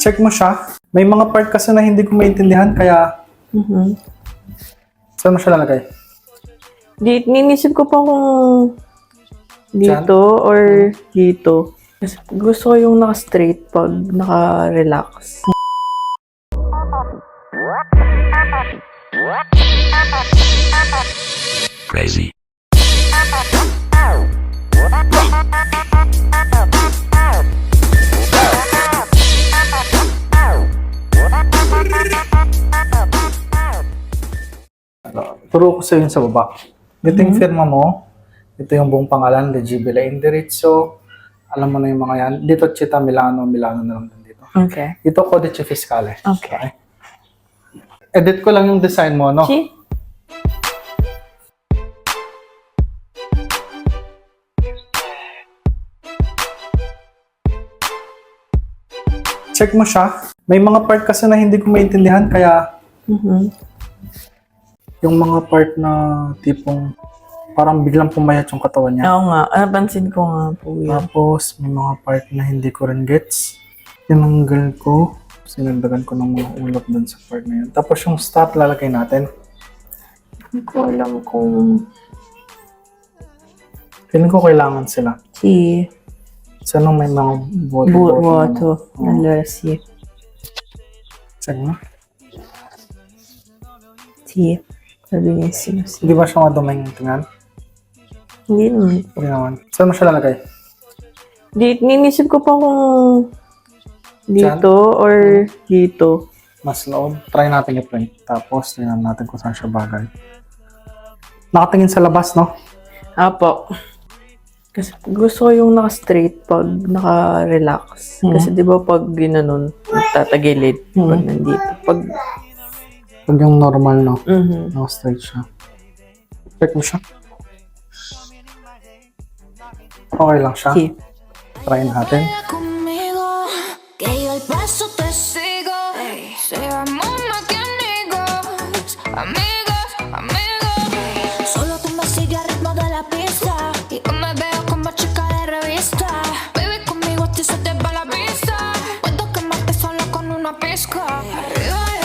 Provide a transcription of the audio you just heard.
Check mo siya. May mga part kasi na hindi ko maintindihan, kaya saan mo siya lalagay? Ninisip ko pa kung dito or dito. Kasi gusto ko yung naka-straight pag naka-relax. Crazy. Turo ko sa yun sa baba. Ito yung firma mo. Ito yung buong pangalan, Legibile Indirizzo. Alam mo na yung mga yan. Dito, Città Milano na lang din dito. Okay. Ito, Codice Fiscale. Okay. Edit ko lang yung design mo, no? See? Check mo siya. May mga part kasi na hindi ko maintindihan, kaya yung mga part na tipong parang biglang pumayat yung katawan niya. Oo nga. Napansin ko nga po yun. Tapos, may mga part na hindi ko rin gets. Tinanggal ko. Sinagdagan ko ng mga ulap dun sa part na yun. Tapos yung stop lalagay natin. Hindi ko alam kung... Feeling ko kailangan sila. Si... Sana may mga Boto. Nalasi. Check mo. Si... Sabi niya sinusi. Hindi ba siya maduming tingnan? Hindi naman. Hindi naman. Saan mo siya lalagay? Ninisip ko pa kung dito or dito. Mas loob. Try natin i-print. Tapos, tingnan natin kung saan siya bagay. Nakatingin sa labas, no? Apo. Kasi gusto ko yung naka-straight pag naka-relax. Kasi di ba pag ginanon, tatagilid pag nandito. Pag Pag yung normal, no? Naka-straight siya. Check mo siya. Okay lang siya. si. Try natin. Conmigo, que yo el paso te sigo. Seamos más que amigos, amigos, amigos. Solo tú me sigues al ritmo de la pista y yo me veo como chica de revista. Baby, conmigo a ti se te va la vista. Puedo quemarte solo con una pizca. Arriba y